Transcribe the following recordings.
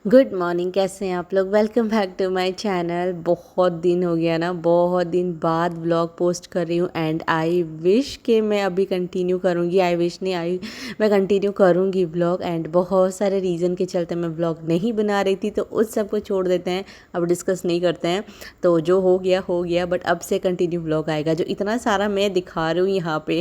Good morning, कैसे हैं आप लोग। Welcome back to my channel. बहुत दिन हो गया ना, बहुत दिन बाद व्लॉग पोस्ट कर रही हूँ एंड आई विश कि मैं अभी कंटिन्यू करूँगी। आई विश नहीं, आई मैं कंटिन्यू करूँगी व्लॉग। एंड बहुत सारे रीज़न के चलते मैं व्लॉग नहीं बना रही थी, तो उस सब को छोड़ देते हैं, अब डिस्कस नहीं करते हैं। तो जो हो गया, बट अब से कंटिन्यू व्लॉग आएगा। जो इतना सारा मैं दिखा रही हूँ यहाँ पे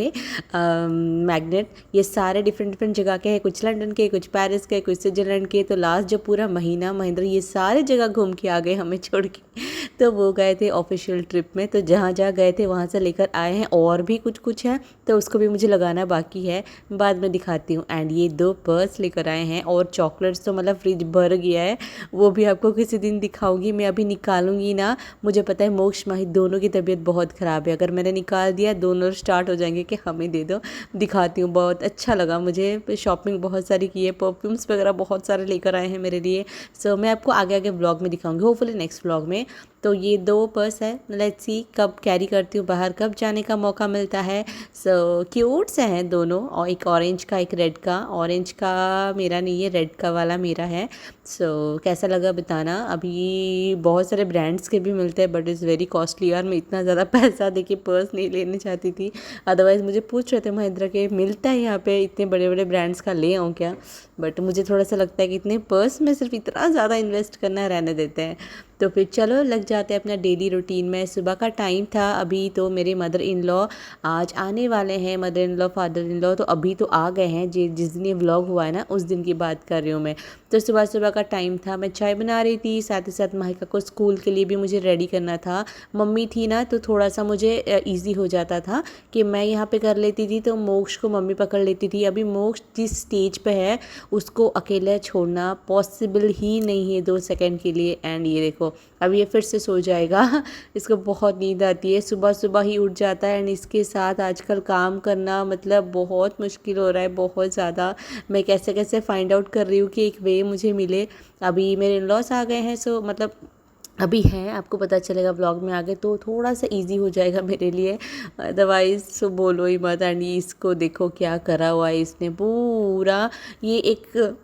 मैग्नेट, ये सारे डिफरेंट डिफरेंट जगह के हैं, कुछ लंदन के, कुछ पेरिस के, कुछ स्विट्जरलैंड के। तो लास्ट जो पूरा महीना महेंद्र ये सारे जगह घूम के आ गए हमें छोड़ के। तो वो गए थे ऑफिशियल ट्रिप में, तो जहाँ जहाँ गए थे वहाँ से लेकर आए हैं। और भी कुछ कुछ है, तो उसको भी मुझे लगाना बाकी है, बाद में दिखाती हूँ। एंड ये 2 पर्स लेकर आए हैं और चॉकलेट्स तो मतलब फ्रिज भर गया है, वो भी आपको किसी दिन दिखाऊंगी। मैं अभी निकालूंगी ना, मुझे पता है मोक्ष माही दोनों की तबीयत बहुत ख़राब है, अगर मैंने निकाल दिया दोनों स्टार्ट हो जाएंगे कि हमें दे दो। दिखाती हूँ, बहुत अच्छा लगा मुझे। शॉपिंग बहुत सारी की है, परफ्यूम्स वगैरह बहुत सारे लेकर आए हैं मेरे लिए। सो मैं आपको आगे आगे ब्लॉग में दिखाऊंगी, होपफुली नेक्स्ट ब्लॉग में। तो ये 2 पर्स है, लेट्स सी कब कैरी करती हूँ बाहर, कब जाने का मौका मिलता है। सो क्यूट से हैं दोनों, और एक ऑरेंज का एक रेड का। ऑरेंज का मेरा नहीं है, रेड का वाला मेरा है। सो कैसा लगा बताना। अभी बहुत सारे ब्रांड्स के भी मिलते हैं, बट इज़ वेरी कॉस्टली। यार मैं इतना ज़्यादा पैसा दे के पर्स नहीं लेने चाहती थी। अदरवाइज़ मुझे पूछ रहे थे महिंद्रा के मिलता है यहाँ पे, इतने बड़े बड़े ब्रांड्स का ले आऊँ क्या। बट मुझे थोड़ा सा लगता है कि इतने पर्स में सिर्फ इतना ज़्यादा इन्वेस्ट करना है, रहने देते हैं। तो फिर चलो लग जाते हैं अपना डेली रूटीन में। सुबह का टाइम था अभी, तो मेरे मदर इन लॉ आज आने वाले हैं, mother in law father in law तो अभी तो आ गए हैं। जिस दिन ये व्लॉग हुआ है ना, उस दिन की बात कर रही हूँ मैं। तो सुबह सुबह का टाइम था, मैं चाय बना रही थी, साथ ही साथ माहिका को स्कूल के लिए भी मुझे रेडी करना था। मम्मी थी ना, तो थोड़ा सा मुझे ईजी हो जाता था कि मैं यहाँ पे कर लेती थी, तो मोक्ष को मम्मी पकड़ लेती थी। अभी मोक्ष जिस स्टेज पे है, उसको अकेला छोड़ना पॉसिबल ही नहीं है 2 सेकंड के लिए। एंड ये देखो अब ये फिर से सो जाएगा इसको बहुत नींद आती है, सुबह सुबह ही उठ जाता है। एंड इसके साथ आजकल काम करना मतलब बहुत मुश्किल हो रहा है, बहुत ज़्यादा। मैं कैसे कैसे फाइंड आउट कर रही हूँ कि एक वे मुझे मिले। अभी मेरे इन लॉस आ गए हैं, सो मतलब अभी हैं, आपको पता चलेगा ब्लॉग में आगे, तो थोड़ा सा इजी हो जाएगा मेरे लिए। अदरवाइज़ सो बोलो ही मत। एंड इसको देखो क्या करा हुआ है इसने पूरा। ये एक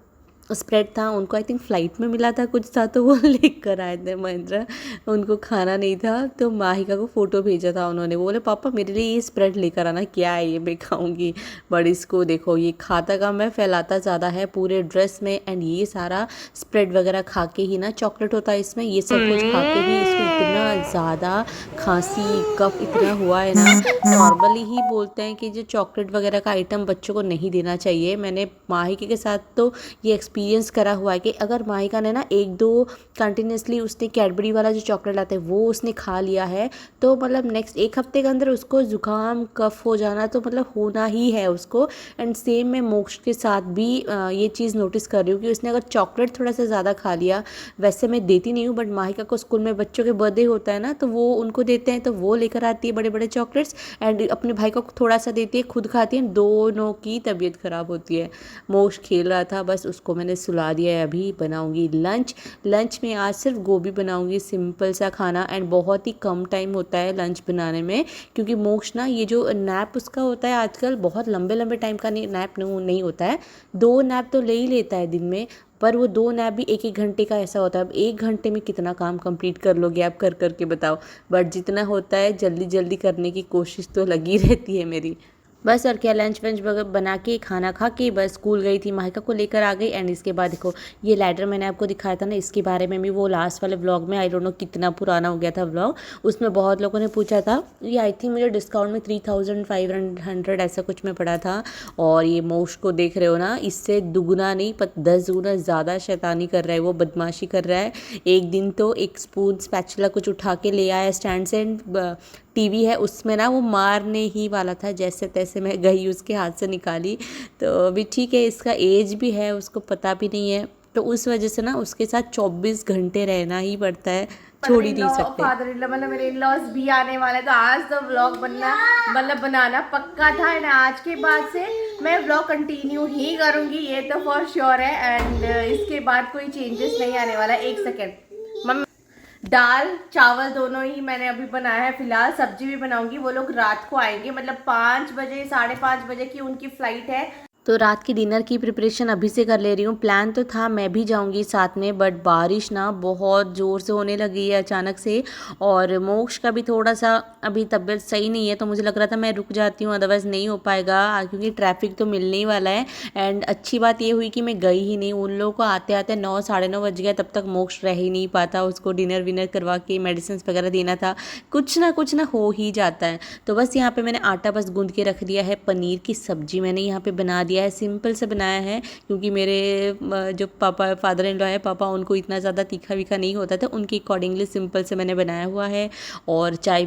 स्प्रेड था, उनको आई थिंक फ़्लाइट में मिला था कुछ था, तो वो लेकर आए थे महेंद्र। उनको खाना नहीं था, तो माहिका को फ़ोटो भेजा था उन्होंने। वो बोले पापा मेरे लिए ये स्प्रेड लेकर आना, क्या है ये, मैं खाऊंगी। बट इसको देखो, ये खाता कम है, फैलाता ज़्यादा है पूरे ड्रेस में। एंड ये सारा स्प्रेड वगैरह खा के ही ना, चॉकलेट होता है इसमें, ये सब कुछ खा के ही इसको इतना ज़्यादा खांसी कफ इतना हुआ है ना। नॉर्मली ही बोलते हैं कि जो चॉकलेट वगैरह का आइटम बच्चों को नहीं देना चाहिए। मैंने माहिका के साथ तो ये एक्सपीरियंस करा हुआ है कि अगर माहिका ने ना 1-2 कंटिन्यूसली उसने कैडबरी वाला जो चॉकलेट आता है वो उसने खा लिया है, तो मतलब नेक्स्ट 1 हफ्ते के अंदर उसको ज़ुकाम कफ हो जाना तो मतलब होना ही है उसको। एंड सेम मैं मोक्ष के साथ भी ये चीज़ नोटिस कर रही हूँ कि उसने अगर चॉकलेट थोड़ा सा ज़्यादा खा लिया, वैसे मैं देती नहीं हूँ, बट माहिका को स्कूल में बच्चों के बर्थडे होता है ना, तो वो उनको देते हैं, तो वो लेकर आती है बड़े बड़े चॉकलेट्स। एंड अपने भाई को थोड़ा सा देती है, खुद खाती है, दोनों की तबीयत ख़राब होती है। मोक्ष खेल रहा था, बस उसको मैंने सुला दिया है। अभी बनाऊंगी लंच। लंच में आज सिर्फ गोभी बनाऊंगी, सिंपल सा खाना। एंड बहुत ही कम टाइम होता है लंच बनाने में, क्योंकि मोक्ष ना ये जो नैप उसका होता है आजकल, बहुत लंबे लंबे टाइम का नैप नहीं होता है। 2 नैप तो ले ही लेता है दिन में, पर वो 2 नैप भी 1-1 घंटे का ऐसा होता है। अब 1 घंटे में कितना काम कंप्लीट कर लोगे आप, कर करके बताओ। बट जितना होता है जल्दी जल्दी करने की कोशिश तो लगी रहती है मेरी। बस और क्या, लंच वंच बना के खाना खा के बस स्कूल गई थी, माहिका को लेकर आ गई। एंड इसके बाद देखो ये लैडर मैंने आपको दिखाया था ना, इसके बारे में भी वो लास्ट वाले व्लॉग में, आई डोंट नो कितना पुराना हो गया था व्लॉग, उसमें बहुत लोगों ने पूछा था। ये आई थिंक मुझे डिस्काउंट में 3500 ऐसा कुछ में पड़ा था। और ये मोक्ष को देख रहे हो ना, इससे दुगना नहीं 10 गुना ज़्यादा शैतानी कर रहा है, वो बदमाशी कर रहा है। एक दिन तो एक स्पून स्पैचुला कुछ उठा के ले आया स्टैंड से, टीवी है उसमें ना वो मारने ही वाला था, जैसे तैसे मैं गई उसके हाथ से निकाली। तो अभी ठीक है, इसका एज भी है, उसको पता भी नहीं है, तो उस वजह से ना उसके साथ 24 घंटे रहना ही पड़ता है, छोड़ ही नहीं सकते। फादर इन लॉ मतलब मेरे इन लॉज भी आने वाले, तो आज तो व्लॉग बनना मतलब बनाना पक्का था। एंड आज के बाद से मैं व्लॉग कंटिन्यू ही करूंगी, ये तो फॉर श्योर है। एंड इसके बाद कोई चेंजेस नहीं आने वाला। 1 सेकेंड, दाल चावल दोनों ही मैंने अभी बनाया है फिलहाल, सब्जी भी बनाऊंगी। वो लोग रात को आएंगे, मतलब 5 बजे 5:30 बजे की उनकी फ्लाइट है। तो रात की डिनर की प्रिपरेशन अभी से कर ले रही हूँ। प्लान तो था मैं भी जाऊँगी साथ में, बट बारिश ना बहुत ज़ोर से होने लगी है अचानक से, और मोक्ष का भी थोड़ा सा अभी तबीयत सही नहीं है, तो मुझे लग रहा था मैं रुक जाती हूँ, अदरवाइज़ नहीं हो पाएगा क्योंकि ट्रैफिक तो मिलने ही वाला है। एंड अच्छी बात ये हुई कि मैं गई ही नहीं, उन लोगों को आते आते 9 साढ़े 9 बज गया, तब तक मोक्ष रह ही नहीं पाता, उसको डिनर विनर करवा के मेडिसिन वगैरह देना था, कुछ ना हो ही जाता है। तो बस यहाँ पे मैंने आटा बस गूंद के रख दिया है। पनीर की सब्जी मैंने यहाँ पे बना दिया है, सिंपल से बनाया है क्योंकि मेरे जो पापा फादर इन लॉ है पापा, उनको इतना ज़्यादा तीखा वीखा नहीं होता था, उनके अकॉर्डिंगली सिंपल से मैंने बनाया हुआ है। और चाय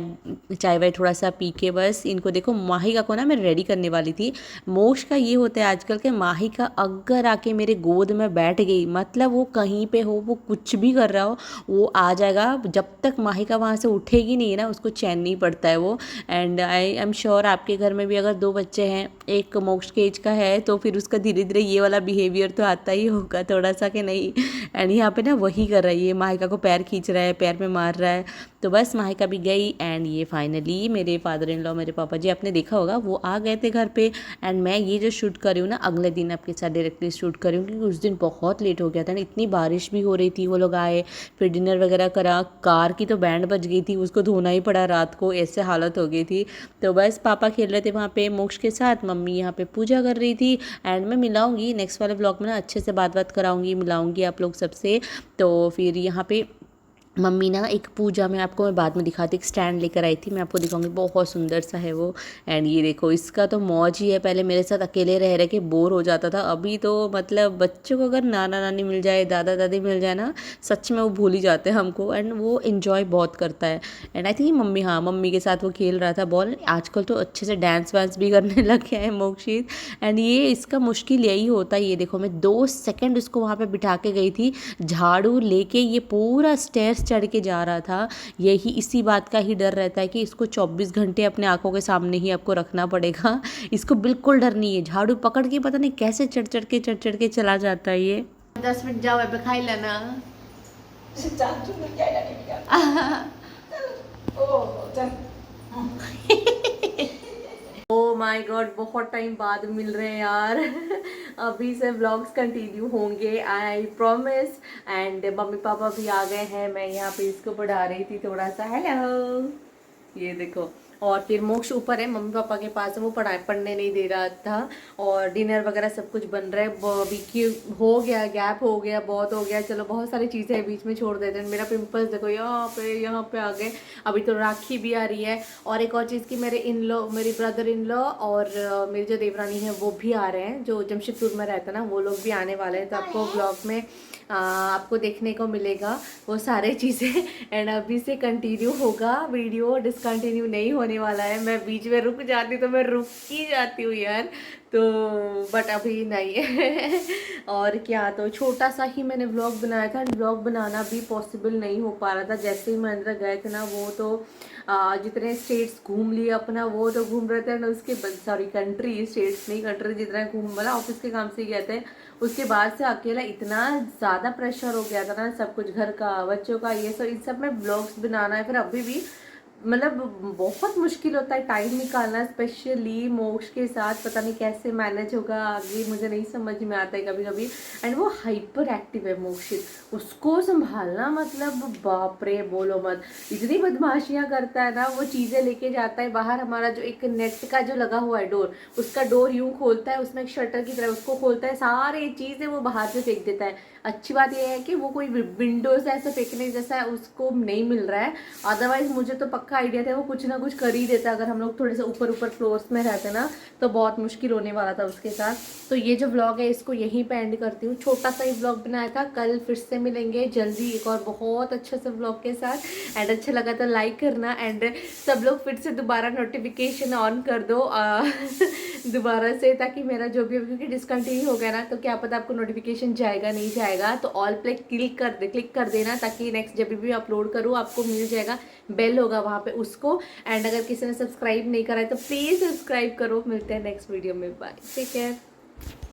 वाय थोड़ा सा पी के बस इनको देखो, माहिका को ना मैं रेडी करने वाली थी। मोक्ष का ये होता है आजकल के, माहिका अगर आके मेरे गोद में बैठ गई, मतलब वो कहीं पे हो, वो कुछ भी कर रहा हो, वो आ जाएगा। जब तक माहिका वहाँ से उठेगी नहीं ना, उसको चैन नहीं पड़ता है वो। एंड आई एम श्योर आपके घर में भी अगर 2 बच्चे हैं, एक मोक्ष के एज का है, तो फिर उसका धीरे धीरे ये वाला बिहेवियर तो आता ही होगा थोड़ा सा कि नहीं। एंड यहाँ पे ना वही कर रही है, माहिका को पैर खींच रहा है, पैर में मार रहा है। तो बस माहिका भी गई, एंड ये फाइनली मेरे फादर इन लॉ, मेरे पापा जी, आपने देखा होगा वो आ गए थे घर पे। एंड मैं ये जो शूट कर रही हूँ ना, अगले दिन आपके साथ डायरेक्टली शूट कर रही हूँ क्योंकि उस दिन बहुत लेट हो गया था, इतनी बारिश भी हो रही थी। वो लोग आए, फिर डिनर वगैरह करा, कार की तो बैंड बज गई थी, उसको धोना ही पड़ा रात को, ऐसे हालत हो गई थी। तो बस पापा खेल रहे थे वहाँ पे मोक्ष के साथ, मम्मी यहाँ पे पूजा कर रही थी। एंड मैं मिलाऊंगी नेक्स्ट वाले ब्लॉग में ना, अच्छे से बात कराऊंगी, मिलाऊंगी आप लोग सबसे। तो फिर यहाँ पे मम्मी ना एक पूजा में, आपको मैं बाद में दिखाती, एक स्टैंड लेकर आई थी, मैं आपको दिखाऊंगी, बहुत सुंदर सा है वो। एंड ये देखो, इसका तो मौज ही है, पहले मेरे साथ अकेले रह रह के बोर हो जाता था, अभी तो मतलब बच्चों को अगर नाना नानी मिल जाए, दादा दादी मिल जाए ना, सच में वो भूल ही जाते हैं हमको, एंड वो इन्जॉय बहुत करता है। एंड आई थिंक मम्मी, हाँ मम्मी के साथ वो खेल रहा था बॉल, आजकल तो अच्छे से डांस वांस भी करने लग गया है मोक्षित। एंड ये इसका मुश्किल यही होता है, ये देखो मैं 2 सेकंड उसको वहाँ पे बिठा के गई थी, झाड़ू लेके ये पूरा स्टेयर्स चढ़ के जा रहा था। यही इसी बात का ही डर रहता है कि इसको 24 घंटे अपने आंखों के सामने ही आपको रखना पड़ेगा। इसको बिल्कुल डर नहीं है, झाड़ू पकड़ के पता नहीं कैसे चढ़ चढ़ के चला जाता है ये। 10 मिनट जाओ पे खाई लेना। ओ माय गॉड, बहुत टाइम बाद मिल रहे हैं यार। अभी से व्लॉग्स कंटिन्यू होंगे, I promise. And mummy papa भी आ गए हैं, मैं यहाँ पे इसको पढ़ा रही थी थोड़ा सा, हेलो, ये देखो। और फिर मोक्ष ऊपर है मम्मी पापा के पास, वो पढ़ने नहीं दे रहा था। और डिनर वगैरह सब कुछ बन रहा है, अभी की हो गया, गैप हो गया, बहुत हो गया, चलो बहुत सारी चीज़ें बीच में छोड़ देते हैं। मेरा पिंपल्स देखो यहाँ पे आ गए। अभी तो राखी भी आ रही है, और एक और चीज़ की मेरे ब्रदर इन लॉ और मेरी जो देवरानी है वो भी आ रहे हैं, जो जमशेदपुर में रहता है ना, वो लोग भी आने वाले हैं। तो आपको ब्लॉग में आपको देखने को मिलेगा वो सारे चीज़ें। एंड अभी से कंटिन्यू होगा वीडियो, डिसकंटिन्यू नहीं होने वाला है। मैं बीच में रुक जाती तो मैं रुक ही जाती हूँ यार, तो बट अभी नहीं है। और क्या, तो छोटा सा ही मैंने व्लॉग बनाया था, व्लॉग बनाना भी पॉसिबल नहीं हो पा रहा था। जैसे ही महेंद्र गए थे ना, वो तो जितने स्टेट्स घूम लिए अपना, वो तो घूम रहे थे ना, उसके सॉरी कंट्री, स्टेट्स नहीं कंट्री, जितना घूम, मतलब ऑफिस के काम से गए थे। उसके बाद से अकेला इतना ज़्यादा प्रेशर हो गया था ना, सब कुछ घर का, बच्चों का, ये सब, इन सब में ब्लॉग्स बनाना है। फिर अभी भी मतलब बहुत मुश्किल होता है टाइम निकालना, स्पेशली मोक्ष के साथ। पता नहीं कैसे मैनेज होगा आगे, मुझे नहीं समझ में आता है कभी कभी। एंड वो हाइपर एक्टिव है मोक्षित, उसको संभालना मतलब बाप रे, बोलो मत, इतनी बदमाशियाँ करता है ना। वो चीज़ें लेके जाता है बाहर, हमारा जो एक नेट का जो लगा हुआ है डोर, उसका डोर यूँ खोलता है, उसमें एक शटर की तरह उसको खोलता है, सारी चीज़ें वो बाहर से फेंक देता है। अच्छी बात यह है कि वो कोई विंडो से ऐसा फेंकने जैसा उसको नहीं मिल रहा है, अदरवाइज मुझे तो पक्का आइडिया था वो कुछ ना कुछ कर ही देता। अगर हम लोग थोड़े से ऊपर फ्लोर्स में रहते ना, तो बहुत मुश्किल होने वाला था उसके साथ। तो ये जो व्लॉग है इसको यहीं पे एंड करती हूँ, छोटा सा ही व्लॉग बनाया था। कल फिर से मिलेंगे जल्दी एक और बहुत अच्छे से व्लॉग के साथ। एंड अच्छा लगा तो लाइक करना, एंड सब लोग फिर से दोबारा नोटिफिकेशन ऑन कर दो दोबारा से, ताकि मेरा जो भी, क्योंकि डिसकंटिन्यू हो गया ना, तो क्या पता आपको नोटिफिकेशन जाएगा नहीं जाएगा। तो ऑल पे क्लिक कर देना, ताकि नेक्स्ट जब भी अपलोड करूँ आपको मिल जाएगा, बेल होगा वहाँ पे उसको। एंड अगर किसी ने सब्सक्राइब नहीं करा है तो प्लीज़ सब्सक्राइब करो। मिलते हैं नेक्स्ट वीडियो में, बाय, टेक केयर।